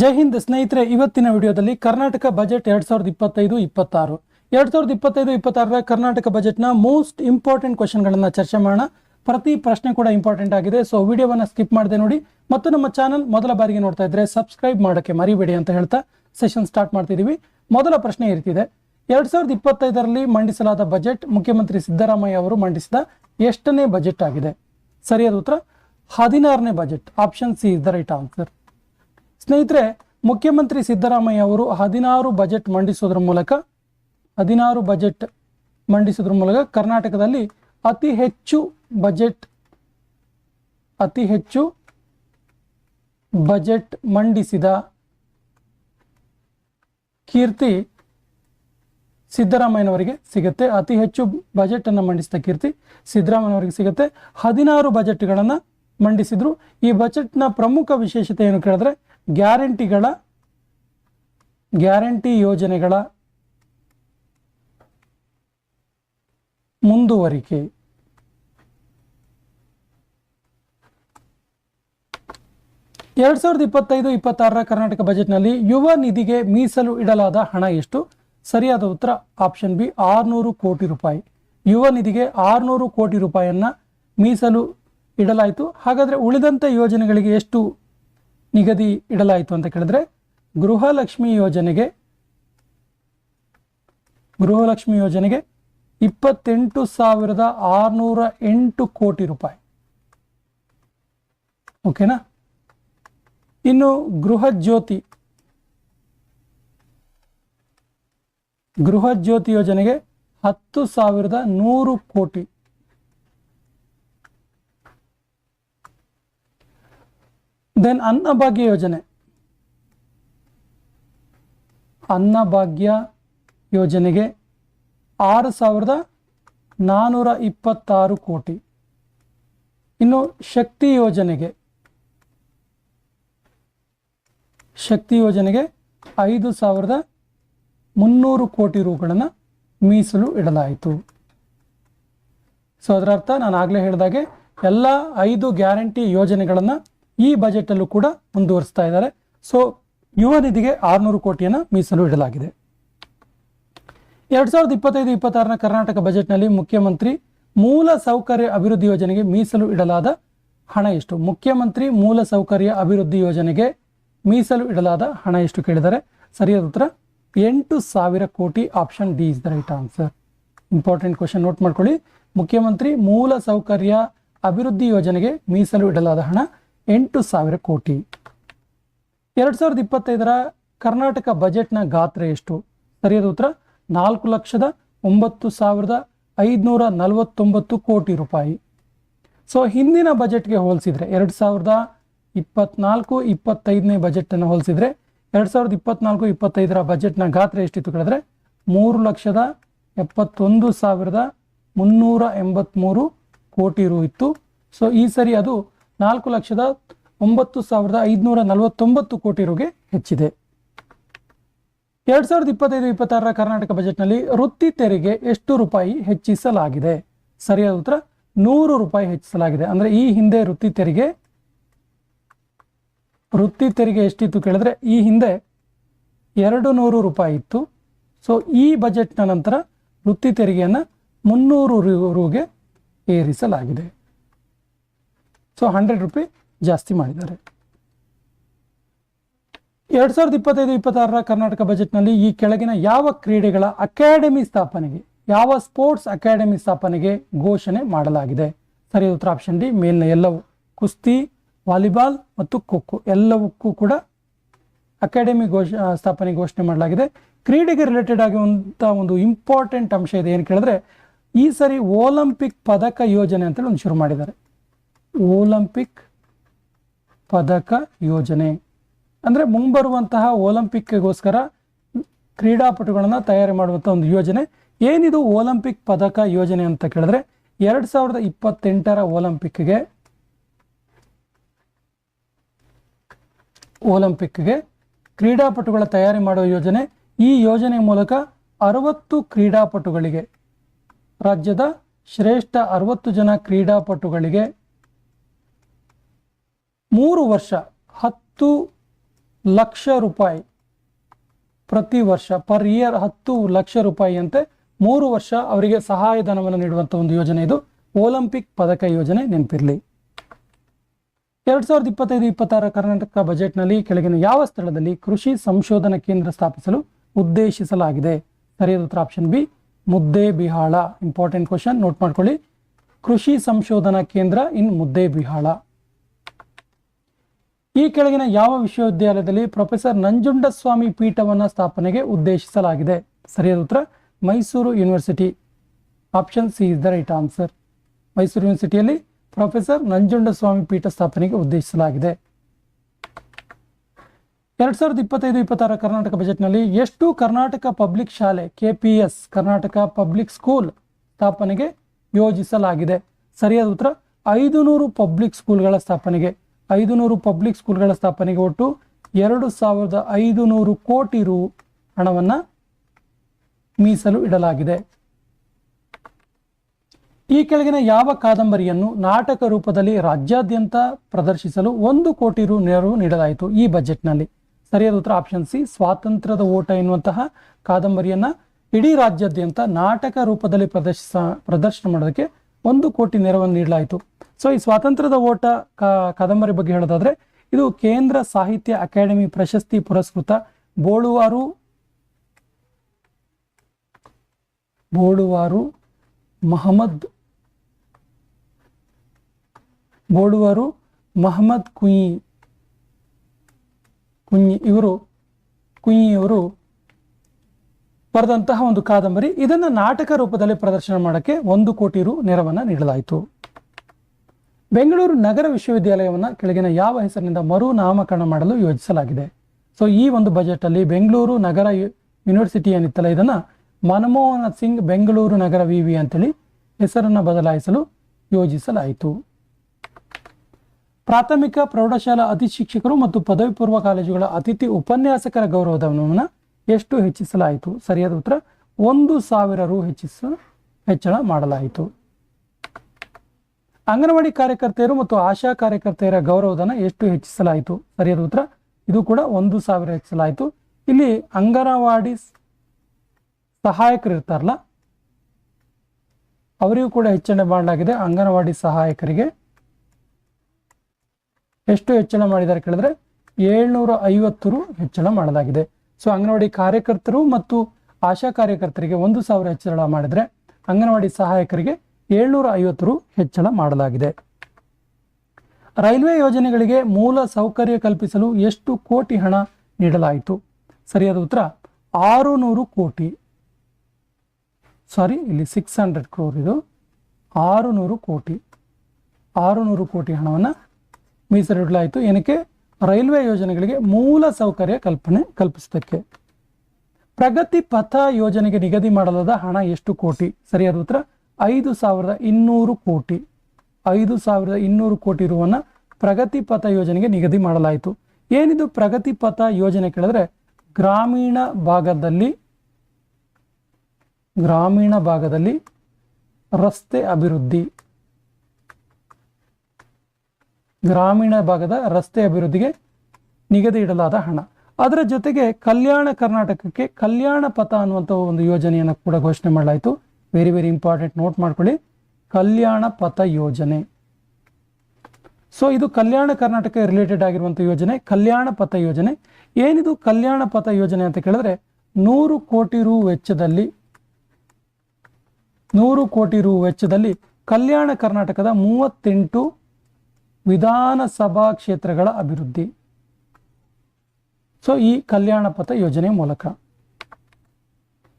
ಜೈ ಹಿಂದ್ ಸ್ನೇಹಿತರೆ, ಇವತ್ತಿನ ವಿಡಿಯೋದಲ್ಲಿ ಕರ್ನಾಟಕ ಬಜೆಟ್ 2025-26 2025-26ರ ಕರ್ನಾಟಕ ಬಜೆಟ್ನ ಮೋಸ್ಟ್ ಇಂಪಾರ್ಟೆಂಟ್ ಕ್ವೆಶ್ಚನ್ಗಳನ್ನು ಚರ್ಚೆ ಮಾಡೋಣ. ಪ್ರತಿ ಪ್ರಶ್ನೆ ಕೂಡ ಇಂಪಾರ್ಟೆಂಟ್ ಆಗಿದೆ. ಸೊ ವಿಡಿಯೋವನ್ನು ಸ್ಕಿಪ್ ಮಾಡದೆ ನೋಡಿ ಮತ್ತು ನಮ್ಮ ಚಾನಲ್ ಮೊದಲ ಬಾರಿಗೆ ನೋಡ್ತಾ ಇದ್ರೆ ಸಬ್ಸ್ಕ್ರೈಬ್ ಮಾಡೋಕ್ಕೆ ಮರಿಬೇಡಿ ಅಂತ ಹೇಳ್ತಾ ಸೆಷನ್ ಸ್ಟಾರ್ಟ್ ಮಾಡ್ತಿದ್ದೀವಿ. ಮೊದಲ ಪ್ರಶ್ನೆ ಇರ್ತಿದೆ, 2025ರಲ್ಲಿ ಮಂಡಿಸಲಾದ ಬಜೆಟ್ ಮುಖ್ಯಮಂತ್ರಿ ಸಿದ್ದರಾಮಯ್ಯ ಅವರು ಮಂಡಿಸಿದ ಎಷ್ಟನೇ ಬಜೆಟ್ ಆಗಿದೆ? ಸರಿಯಾದ ಉತ್ತರ 16ನೇ budget. Option C is the right answer. ಸ್ನೇಹಿತರೆ, ಮುಖ್ಯಮಂತ್ರಿ ಸಿದ್ದರಾಮಯ್ಯ ಅವರು 16 ಬಜೆಟ್ ಮಂಡಿಸೋದ್ರ ಮೂಲಕ ಕರ್ನಾಟಕದಲ್ಲಿ ಅತಿ ಹೆಚ್ಚು ಬಜೆಟ್ ಮಂಡಿಸಿದ ಕೀರ್ತಿ ಸಿದ್ದರಾಮಯ್ಯನವರಿಗೆ ಸಿಗುತ್ತೆ. ಅತಿ ಹೆಚ್ಚು ಬಜೆಟ್ ಅನ್ನು ಮಂಡಿಸಿದ ಕೀರ್ತಿ ಸಿದ್ದರಾಮಯ್ಯನವರಿಗೆ ಸಿಗುತ್ತೆ. 16 ಬಜೆಟ್ಗಳನ್ನು ಮಂಡಿಸಿದ್ರು. ಈ ಬಜೆಟ್ನ ಪ್ರಮುಖ ವಿಶೇಷತೆ ಏನು ಕೇಳಿದ್ರೆ, ಗ್ಯಾರಂಟಿ ಯೋಜನೆಗಳ ಮುಂದುವರಿಕೆ. ಎರಡ್ 2025-26ರ ಕರ್ನಾಟಕ ಬಜೆಟ್ನಲ್ಲಿ ಯುವ ನಿಧಿಗೆ ಮೀಸಲು ಇಡಲಾದ ಹಣ ಎಷ್ಟು? ಸರಿಯಾದ ಉತ್ತರ ಆಪ್ಷನ್ ಬಿ, 600 ಕೋಟಿ ರೂಪಾಯಿ. ಯುವ ನಿಧಿಗೆ 600 ಕೋಟಿ ರೂಪಾಯಿಯನ್ನ ಮೀಸಲು ಇಡಲಾಯಿತು. ಹಾಗಾದ್ರೆ ಉಳಿದಂತೆ ಯೋಜನೆಗಳಿಗೆ ಎಷ್ಟು ನಿಗದಿ ಇಡಲಾಯಿತು ಅಂತ ಕೇಳಿದ್ರೆ, ಗೃಹಲಕ್ಷ್ಮಿ ಯೋಜನೆಗೆ 28,608 ಕೋಟಿ ರೂಪಾಯಿ. ಓಕೆನಾ? ಇನ್ನು ಗೃಹ ಜ್ಯೋತಿ ಯೋಜನೆಗೆ 10,100 ಕೋಟಿ. ದೆನ್ ಅನ್ನಭಾಗ್ಯ ಯೋಜನೆಗೆ 6,426 ಕೋಟಿ. ಇನ್ನು ಶಕ್ತಿ ಯೋಜನೆಗೆ 5,300 ಕೋಟಿ ರೂಗಳನ್ನು ಮೀಸಲು ಇಡಲಾಯಿತು. ಸೊ ಅದರ ಅರ್ಥ ನಾನು ಆಗಲೇ ಹೇಳಿದಾಗೆ ಎಲ್ಲ 5 ಗ್ಯಾರಂಟಿ ಯೋಜನೆಗಳನ್ನು ಈ ಬಜೆಟ್ ಅಲ್ಲೂ ಕೂಡ ಮುಂದುವರಿಸ್ತಾ ಇದ್ದಾರೆ. ಸೊ ಯುವ ನಿಧಿಗೆ 600 ಕೋಟಿಯನ್ನು ಮೀಸಲು ಇಡಲಾಗಿದೆ. 2025-26ರ ಕರ್ನಾಟಕ ಬಜೆಟ್ನಲ್ಲಿ ಮುಖ್ಯಮಂತ್ರಿ ಮೂಲ ಸೌಕರ್ಯ ಅಭಿವೃದ್ಧಿ ಯೋಜನೆಗೆ ಮೀಸಲು ಇಡಲಾದ ಹಣ ಎಷ್ಟು? ಮುಖ್ಯಮಂತ್ರಿ ಮೂಲ ಸೌಕರ್ಯ ಅಭಿವೃದ್ಧಿ ಯೋಜನೆಗೆ ಮೀಸಲು ಇಡಲಾದ ಹಣ ಎಷ್ಟು ಕೇಳಿದರೆ, ಸರಿಯಾದ ಉತ್ತರ 8,000 ಕೋಟಿ. Option D is the right answer. Important question note ಮಾಡ್ಕೊಳ್ಳಿ. ಮುಖ್ಯಮಂತ್ರಿ ಮೂಲ ಸೌಕರ್ಯ ಅಭಿವೃದ್ಧಿ ಯೋಜನೆಗೆ ಮೀಸಲು ಇಡಲಾದ ಹಣ 8,000 ಕೋಟಿ. 2025ರ ಕರ್ನಾಟಕ ಬಜೆಟ್ನ ಗಾತ್ರ ಎಷ್ಟು? ಸರಿಯಾದ ಉತ್ತರ 4,09,549 ಕೋಟಿ ರೂಪಾಯಿ. ಸೊ ಹಿಂದಿನ ಬಜೆಟ್ಗೆ ಹೋಲಿಸಿದ್ರೆ 2024-25ನೇ ಬಜೆಟನ್ನು ಹೋಲಿಸಿದ್ರೆ 2024-25ರ ಬಜೆಟ್ನ ಗಾತ್ರ ಎಷ್ಟಿತ್ತು ಕೇಳಿದ್ರೆ 3,71,383 ಕೋಟಿ ರು ಇತ್ತು. ಸೊ ಈ ಸರಿ ಅದು 4,09,549 ಕೋಟಿ ರುಗೆ ಹೆಚ್ಚಿದೆ. 2025-26ರ ಕರ್ನಾಟಕ ಬಜೆಟ್ನಲ್ಲಿ ವೃತ್ತಿ ತೆರಿಗೆ ಎಷ್ಟು ರೂಪಾಯಿ ಹೆಚ್ಚಿಸಲಾಗಿದೆ? ಸರಿಯಾದ ಉತ್ತರ 100 ರೂಪಾಯಿ ಹೆಚ್ಚಿಸಲಾಗಿದೆ. ಅಂದ್ರೆ ಈ ಹಿಂದೆ ವೃತ್ತಿ ತೆರಿಗೆ ಎಷ್ಟಿತ್ತು ಕೇಳಿದ್ರೆ, ಈ ಹಿಂದೆ 200 ರೂಪಾಯಿ ಇತ್ತು. ಸೊ ಈ ಬಜೆಟ್ನ ನಂತರ ವೃತ್ತಿ ತೆರಿಗೆಯನ್ನು 300 ರೂಗೆ ಏರಿಸಲಾಗಿದೆ. ಸೊ 100 ರೂಪಾಯಿ ಜಾಸ್ತಿ ಮಾಡಿದ್ದಾರೆ. 2025-26ರ ಕರ್ನಾಟಕ ಬಜೆಟ್ನಲ್ಲಿ ಈ ಕೆಳಗಿನ ಯಾವ ಕ್ರೀಡೆಗಳ ಯಾವ ಸ್ಪೋರ್ಟ್ಸ್ ಅಕಾಡೆಮಿ ಸ್ಥಾಪನೆಗೆ ಘೋಷಣೆ ಮಾಡಲಾಗಿದೆ? ಸರಿಯಾದ ಉತ್ತರ ಆಪ್ಷನ್ ಡಿ, ಮೇಲಿನ ಎಲ್ಲವೂ. ಕುಸ್ತಿ, ವಾಲಿಬಾಲ್ ಮತ್ತು ಖೋಖೋ ಎಲ್ಲವಕ್ಕೂ ಕೂಡ ಅಕಾಡೆಮಿ ಸ್ಥಾಪನೆ ಘೋಷಣೆ ಮಾಡಲಾಗಿದೆ. ಕ್ರೀಡೆಗೆ ರಿಲೇಟೆಡ್ ಆಗಿರುವಂಥ ಒಂದು ಇಂಪಾರ್ಟೆಂಟ್ ಅಂಶ ಇದೆ. ಏನು ಕೇಳಿದ್ರೆ, ಈ ಸರಿ ಒಲಿಂಪಿಕ್ ಪದಕ ಯೋಜನೆ ಅಂತೇಳಿ ಒಂದು ಶುರು ಮಾಡಿದ್ದಾರೆ. ಒಲಿಂಪಿಕ್ ಪದಕ ಯೋಜನೆ ಅಂದರೆ ಮುಂಬರುವಂತಹ ಒಲಿಂಪಿಕ್ಗೋಸ್ಕರ ಕ್ರೀಡಾಪಟುಗಳನ್ನು ತಯಾರಿ ಮಾಡುವಂಥ ಒಂದು ಯೋಜನೆ. ಏನಿದು ಒಲಿಂಪಿಕ್ ಪದಕ ಯೋಜನೆ ಅಂತ ಕೇಳಿದ್ರೆ, 2028ರ ಒಲಿಂಪಿಕ್ಗೆ ಕ್ರೀಡಾಪಟುಗಳ ತಯಾರಿ ಮಾಡುವ ಯೋಜನೆ. ಈ ಯೋಜನೆ ಮೂಲಕ 60 ಕ್ರೀಡಾಪಟುಗಳಿಗೆ, ರಾಜ್ಯದ ಶ್ರೇಷ್ಠ 60 ಜನ ಕ್ರೀಡಾಪಟುಗಳಿಗೆ 3 ವರ್ಷ 10 ಲಕ್ಷ ರೂಪಾಯಿ ಪ್ರತಿ ವರ್ಷ ಪರ್ ಇಯರ್ 10 ಲಕ್ಷ ರೂಪಾಯಿಯಂತೆ 3 ವರ್ಷ ಅವರಿಗೆ ಸಹಾಯಧನವನ್ನು ನೀಡುವಂಥ ಒಂದು ಯೋಜನೆ ಇದು ಒಲಿಂಪಿಕ್ ಪದಕ ಯೋಜನೆ, ನೆನಪಿರಲಿ. 2025-26 ಕರ್ನಾಟಕ ಬಜೆಟ್ನಲ್ಲಿ ಕೆಳಗಿನ ಯಾವ ಸ್ಥಳದಲ್ಲಿ ಕೃಷಿ ಸಂಶೋಧನಾ ಕೇಂದ್ರ ಸ್ಥಾಪಿಸಲು ಉದ್ದೇಶಿಸಲಾಗಿದೆ? ಸರಿಯಾದ ಉತ್ತರ option B, Muddebihal. Important question, note ಮಾಡ್ಕೊಳ್ಳಿ. ಕೃಷಿ ಸಂಶೋಧನಾ ಕೇಂದ್ರ ಇನ್ ಮುದ್ದೇಬಿಹಾಳ. ಈ ಕೆಳಗಿನ ಯಾವ ವಿಶ್ವವಿದ್ಯಾಲಯದಲ್ಲಿ ಪ್ರೊಫೆಸರ್ ನಂಜುಂಡಸ್ವಾಮಿ ಪೀಠವನ್ನು ಸ್ಥಾಪನೆಗೆ ಉದ್ದೇಶಿಸಲಾಗಿದೆ? ಸರಿಯಾದ ಉತ್ತರ Mysuru university. Option C is the right answer. Mysuru ಯೂನಿವರ್ಸಿಟಿಯಲ್ಲಿ ಪ್ರೊಫೆಸರ್ ನಂಜುಂಡಸ್ವಾಮಿ ಪೀಠ ಸ್ಥಾಪನೆಗೆ ಉದ್ದೇಶಿಸಲಾಗಿದೆ. 2025-26 ಕರ್ನಾಟಕ ಬಜೆಟ್ನಲ್ಲಿ ಎಷ್ಟು ಕರ್ನಾಟಕ ಪಬ್ಲಿಕ್ ಶಾಲೆ KPS ಕರ್ನಾಟಕ ಪಬ್ಲಿಕ್ ಸ್ಕೂಲ್ ಸ್ಥಾಪನೆಗೆ ಯೋಜಿಸಲಾಗಿದೆ? ಸರಿಯಾದ ಉತ್ತರ 500 ಪಬ್ಲಿಕ್ ಸ್ಕೂಲ್ಗಳ ಸ್ಥಾಪನೆಗೆ. 500 ಪಬ್ಲಿಕ್ ಸ್ಕೂಲ್ಗಳ ಸ್ಥಾಪನೆಗೆ ಒಟ್ಟು 2500 ಕೋಟಿ ರು ಹಣವನ್ನು ಮೀಸಲು ಇಡಲಾಗಿದೆ. ಈ ಕೆಳಗಿನ ಯಾವ ಕಾದಂಬರಿಯನ್ನು ನಾಟಕ ರೂಪದಲ್ಲಿ ರಾಜ್ಯಾದ್ಯಂತ ಪ್ರದರ್ಶಿಸಲು 1 ಕೋಟಿ ರು ನೆರವು ನೀಡಲಾಯಿತು ಈ ಬಜೆಟ್ನಲ್ಲಿ? ಸರಿಯಾದ ಉತ್ತರ ಆಪ್ಷನ್ ಸಿ, ಸ್ವಾತಂತ್ರ್ಯದ ಓಟ ಎನ್ನುವಂತಹ ಕಾದಂಬರಿಯನ್ನ ಇಡೀ ರಾಜ್ಯಾದ್ಯಂತ ನಾಟಕ ರೂಪದಲ್ಲಿ ಪ್ರದರ್ಶನ ಮಾಡೋದಕ್ಕೆ 1 ಕೋಟಿ ನೆರವನ್ನು ನೀಡಲಾಯಿತು. ಸೊ ಈ ಸ್ವಾತಂತ್ರ್ಯದ ಓಟ ಕಾದಂಬರಿ ಬಗ್ಗೆ ಹೇಳೋದಾದ್ರೆ ಇದು ಕೇಂದ್ರ ಸಾಹಿತ್ಯ ಅಕಾಡೆಮಿ ಪ್ರಶಸ್ತಿ ಪುರಸ್ಕೃತ ಬೋಳುವಾರು ಮಹಮ್ಮದ್ ಕುಂಯಿ ಇವರು ಬರೆದಂತಹ ಒಂದು ಕಾದಂಬರಿ. ಇದನ್ನು ನಾಟಕ ರೂಪದಲ್ಲಿ ಪ್ರದರ್ಶನ ಮಾಡೋಕ್ಕೆ 1 ಕೋಟಿ ರು ನೆರವನ್ನು ನೀಡಲಾಯಿತು. ಬೆಂಗಳೂರು ನಗರ ವಿಶ್ವವಿದ್ಯಾಲಯವನ್ನು ಕೆಳಗಿನ ಯಾವ ಹೆಸರಿನಿಂದ ಮರು ನಾಮಕರಣ ಮಾಡಲು ಯೋಜಿಸಲಾಗಿದೆ? ಸೊ ಈ ಒಂದು ಬಜೆಟ್ ಅಲ್ಲಿ ಬೆಂಗಳೂರು ನಗರ ಯೂನಿವರ್ಸಿಟಿ ಏನಿತ್ತಲ್ಲ, ಇದನ್ನ ಮನಮೋಹನ್ ಸಿಂಗ್ ಬೆಂಗಳೂರು ನಗರ ವಿವಿ ಅಂತೇಳಿ ಹೆಸರನ್ನು ಬದಲಾಯಿಸಲು ಯೋಜಿಸಲಾಯಿತು. ಪ್ರಾಥಮಿಕ ಪ್ರೌಢಶಾಲಾ ಅತಿಥಿ ಶಿಕ್ಷಕರು ಮತ್ತು ಪದವಿ ಪೂರ್ವ ಕಾಲೇಜುಗಳ ಅತಿಥಿ ಉಪನ್ಯಾಸಕರ ಗೌರವಧನವನ್ನು ಎಷ್ಟು ಹೆಚ್ಚಿಸಲಾಯಿತು? ಸರಿಯಾದ ಉತ್ತರ 1,000 ರು ಹೆಚ್ಚಳ ಮಾಡಲಾಯಿತು. ಅಂಗನವಾಡಿ ಕಾರ್ಯಕರ್ತೆಯರು ಮತ್ತು ಆಶಾ ಕಾರ್ಯಕರ್ತೆಯರ ಗೌರವಧನ ಎಷ್ಟು ಹೆಚ್ಚಿಸಲಾಯಿತು? ಸರಿಯಾದ ಉತ್ತರ ಇದು ಕೂಡ 1,000 ಹೆಚ್ಚಿಸಲಾಯಿತು. ಇಲ್ಲಿ ಅಂಗನವಾಡಿ ಸಹಾಯಕರು ಇರ್ತಾರಲ್ಲ, ಅವರಿಗೂ ಕೂಡ ಹೆಚ್ಚಳ ಮಾಡಲಾಗಿದೆ. ಅಂಗನವಾಡಿ ಸಹಾಯಕರಿಗೆ ಎಷ್ಟು ಹೆಚ್ಚಳ ಮಾಡಿದ್ದಾರೆ ಕೇಳಿದ್ರೆ 750 ರು ಹೆಚ್ಚಳ ಮಾಡಲಾಗಿದೆ. ಸೊ ಅಂಗನವಾಡಿ ಕಾರ್ಯಕರ್ತರು ಮತ್ತು ಆಶಾ ಕಾರ್ಯಕರ್ತರಿಗೆ 1,000 ಹೆಚ್ಚಳ ಮಾಡಿದ್ರೆ ಅಂಗನವಾಡಿ ಸಹಾಯಕರಿಗೆ 750 ರು ಹೆಚ್ಚಳ ಮಾಡಲಾಗಿದೆ. ರೈಲ್ವೆ ಯೋಜನೆಗಳಿಗೆ ಮೂಲ ಸೌಕರ್ಯ ಕಲ್ಪಿಸಲು ಎಷ್ಟು ಕೋಟಿ ಹಣ ನೀಡಲಾಯಿತು? ಸರಿಯಾದ ಉತ್ತರ 600 ಕೋಟಿ. ಸಾರಿ, ಇಲ್ಲಿ 600 ಕ್ರೋರ್, ಇದು 600 ಕೋಟಿ. 600 ಕೋಟಿ ಹಣವನ್ನು ಮೀಸಲಿಡಲಾಯಿತು. ಏನಕ್ಕೆ? ರೈಲ್ವೆ ಯೋಜನೆಗಳಿಗೆ ಮೂಲ ಸೌಕರ್ಯ ಕಲ್ಪಿಸೋದಕ್ಕೆ. ಪ್ರಗತಿ ಪಥ ಯೋಜನೆಗೆ ನಿಗದಿ ಮಾಡಲಾದ ಹಣ ಎಷ್ಟು ಕೋಟಿ? ಸರಿಯಾದ ಉತ್ತರ 5,200 ಕೋಟಿ. 5,200 ಕೋಟಿ ರುವನ್ನು ಪ್ರಗತಿ ಪಥ ಯೋಜನೆಗೆ ನಿಗದಿ ಮಾಡಲಾಯಿತು. ಏನಿದು ಪ್ರಗತಿ ಪಥ ಯೋಜನೆ ಕೇಳಿದ್ರೆ ಗ್ರಾಮೀಣ ಭಾಗದಲ್ಲಿ ರಸ್ತೆ ಅಭಿವೃದ್ಧಿ, ಗ್ರಾಮೀಣ ಭಾಗದ ರಸ್ತೆ ಅಭಿವೃದ್ಧಿಗೆ ನಿಗದಿ ಇಡಲಾದ ಹಣ. ಅದರ ಜೊತೆಗೆ ಕಲ್ಯಾಣ ಕರ್ನಾಟಕಕ್ಕೆ ಕಲ್ಯಾಣ ಪಥ ಅನ್ನುವಂಥ ಒಂದು ಯೋಜನೆಯನ್ನು ಕೂಡ ಘೋಷಣೆ ಮಾಡಲಾಯಿತು. ವೆರಿ ವೆರಿ ಇಂಪಾರ್ಟೆಂಟ್, ನೋಟ್ ಮಾಡ್ಕೊಳ್ಳಿ, ಕಲ್ಯಾಣ ಪಥ ಯೋಜನೆ. ಸೊ ಇದು ಕಲ್ಯಾಣ ಕರ್ನಾಟಕ ರಿಲೇಟೆಡ್ ಆಗಿರುವಂಥ ಯೋಜನೆ, ಕಲ್ಯಾಣ ಪಥ ಯೋಜನೆ. ಏನಿದು ಕಲ್ಯಾಣ ಪಥ ಯೋಜನೆ ಅಂತ ಕೇಳಿದ್ರೆ 100 ಕೋಟಿ ರು ವೆಚ್ಚದಲ್ಲಿ ಕಲ್ಯಾಣ ಕರ್ನಾಟಕದ 38 ವಿಧಾನಸಭಾ ಕ್ಷೇತ್ರಗಳ ಅಭಿವೃದ್ಧಿ. ಸೊ ಈ ಕಲ್ಯಾಣ ಪಥ ಯೋಜನೆ ಮೂಲಕ.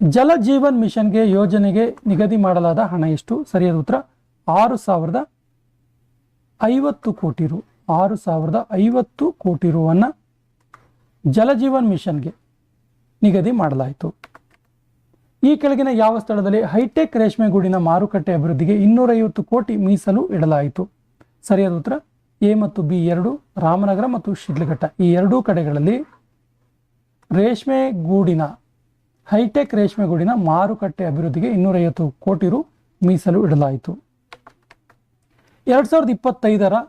ಜಲ ಜೀವನ್ ಮಿಷನ್ಗೆ ಯೋಜನೆಗೆ ನಿಗದಿ ಮಾಡಲಾದ ಹಣ ಎಷ್ಟು? ಸರಿಯಾದ ಉತ್ತರ 6,050 ಕೋಟಿ ರು. 6,050 ಕೋಟಿ ರುವನ್ನು ಜಲಜೀವನ್ ಮಿಷನ್ಗೆ ನಿಗದಿ ಮಾಡಲಾಯಿತು. ಈ ಕೆಳಗಿನ ಯಾವ ಸ್ಥಳದಲ್ಲಿ ಹೈಟೆಕ್ ರೇಷ್ಮೆಗೂಡಿನ ಮಾರುಕಟ್ಟೆ ಅಭಿವೃದ್ಧಿಗೆ 250 ಕೋಟಿ ಮೀಸಲು ಇಡಲಾಯಿತು? ಸರಿಯಾದ ಉತ್ತರ ಎ ಮತ್ತು ಬಿ ಎರಡು, ರಾಮನಗರ ಮತ್ತು ಶಿಡ್ಲಘಟ್ಟ ಈ ಎರಡೂ ಕಡೆಗಳಲ್ಲಿ ಹೈಟೆಕ್ ರೇಷ್ಮೆಗೂಡಿನ ಮಾರುಕಟ್ಟೆ ಅಭಿವೃದ್ಧಿಗೆ 250 ಕೋಟಿ ರು ಮೀಸಲು ಇಡಲಾಯಿತು. 2025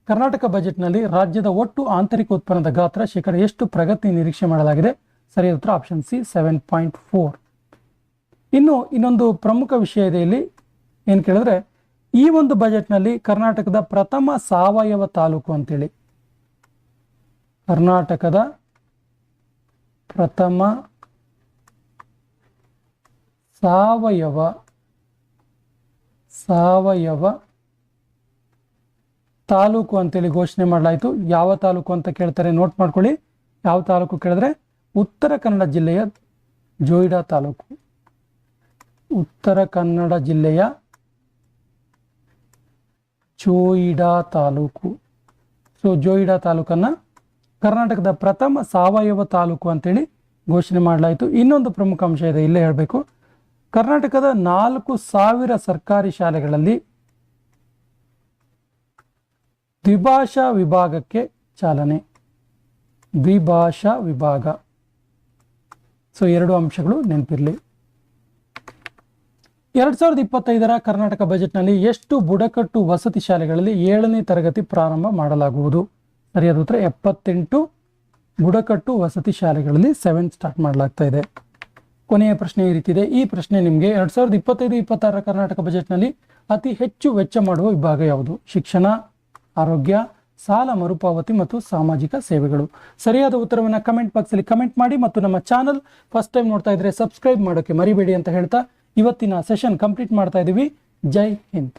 ಕರ್ನಾಟಕ ಬಜೆಟ್ನಲ್ಲಿ ರಾಜ್ಯದ ಒಟ್ಟು ಆಂತರಿಕ ಉತ್ಪನ್ನದ ಗಾತ್ರ ಶೇಕಡ ಎಷ್ಟು ಪ್ರಗತಿ ನಿರೀಕ್ಷೆ ಮಾಡಲಾಗಿದೆ? ಸರಿಯಾದ ಉತ್ತರ ಆಪ್ಷನ್ ಸಿ 7.4. ಇನ್ನು ಇನ್ನೊಂದು ಪ್ರಮುಖ ವಿಷಯ ಇದೆ ಇಲ್ಲಿ, ಏನು ಕೇಳಿದ್ರೆ ಈ ಒಂದು ಬಜೆಟ್ನಲ್ಲಿ ಕರ್ನಾಟಕದ ಪ್ರಥಮ ಸಾವಯವ ತಾಲೂಕು ಅಂತೇಳಿ, ಕರ್ನಾಟಕದ ಪ್ರಥಮ ಸಾವಯವ ತಾಲೂಕು ಅಂತೇಳಿ ಘೋಷಣೆ ಮಾಡಲಾಯಿತು. ಯಾವ ತಾಲೂಕು ಅಂತ ಕೇಳ್ತಾರೆ, ನೋಟ್ ಮಾಡ್ಕೊಳ್ಳಿ. ಯಾವ ತಾಲೂಕು ಕೇಳಿದ್ರೆ ಉತ್ತರ ಕನ್ನಡ ಜಿಲ್ಲೆಯ ಜೋಯಿಡಾ ತಾಲೂಕು. ಉತ್ತರ ಕನ್ನಡ ಜಿಲ್ಲೆಯ ಜೋಯಿಡಾ ತಾಲೂಕು. ಸೊ ಜೋಯಿಡಾ ತಾಲೂಕನ್ನು ಕರ್ನಾಟಕದ ಪ್ರಥಮ ಸಾವಯವ ತಾಲೂಕು ಅಂತೇಳಿ ಘೋಷಣೆ ಮಾಡಲಾಯಿತು. ಇನ್ನೊಂದು ಪ್ರಮುಖ ಅಂಶ ಇದೆ, ಇಲ್ಲೇ ಹೇಳಬೇಕು. ಕರ್ನಾಟಕದ 4,000 ಸರ್ಕಾರಿ ಶಾಲೆಗಳಲ್ಲಿ ದ್ವಿಭಾಷಾ ವಿಭಾಗಕ್ಕೆ ಚಾಲನೆ. ದ್ವಿಭಾಷಾ ವಿಭಾಗ. ಸೊ 2 ಅಂಶಗಳು ನೆನಪಿರಲಿ. 2025ರ ಕರ್ನಾಟಕ ಬಜೆಟ್ನಲ್ಲಿ ಎಷ್ಟು ಬುಡಕಟ್ಟು ವಸತಿ ಶಾಲೆಗಳಲ್ಲಿ 7ನೇ ತರಗತಿ ಪ್ರಾರಂಭ ಮಾಡಲಾಗುವುದು? ಸರಿಯಾದ ಉತ್ತರ 78 ಬುಡಕಟ್ಟು ವಸತಿ ಶಾಲೆಗಳಲ್ಲಿ 7 ಸ್ಟಾರ್ಟ್ ಮಾಡಲಾಗ್ತಾ ಇದೆ. ಕೊನೆಯ ಪ್ರಶ್ನೆ ಈ ರೀತಿ ಇದೆ. ಈ ಪ್ರಶ್ನೆ ನಿಮಗೆ 2025-26ರ ಕರ್ನಾಟಕ ಬಜೆಟ್ನಲ್ಲಿ ಅತಿ ಹೆಚ್ಚು ವೆಚ್ಚ ಮಾಡುವ ವಿಭಾಗ ಯಾವುದು? ಶಿಕ್ಷಣ, ಆರೋಗ್ಯ, ಸಾಲ ಮರುಪಾವತಿ ಮತ್ತು ಸಾಮಾಜಿಕ ಸೇವೆಗಳು. ಸರಿಯಾದ ಉತ್ತರವನ್ನು ಕಮೆಂಟ್ ಬಾಕ್ಸಲ್ಲಿ ಕಮೆಂಟ್ ಮಾಡಿ ಮತ್ತು ನಮ್ಮ ಚಾನಲ್ ಫಸ್ಟ್ ಟೈಮ್ ನೋಡ್ತಾ ಇದ್ರೆ ಸಬ್ಸ್ಕ್ರೈಬ್ ಮಾಡೋಕ್ಕೆ ಮರಿಬೇಡಿ ಅಂತ ಹೇಳ್ತಾ ಇವತ್ತಿನ ಸೆಷನ್ ಕಂಪ್ಲೀಟ್ ಮಾಡ್ತಾ ಇದ್ದೀವಿ. ಜೈ ಹಿಂದ್.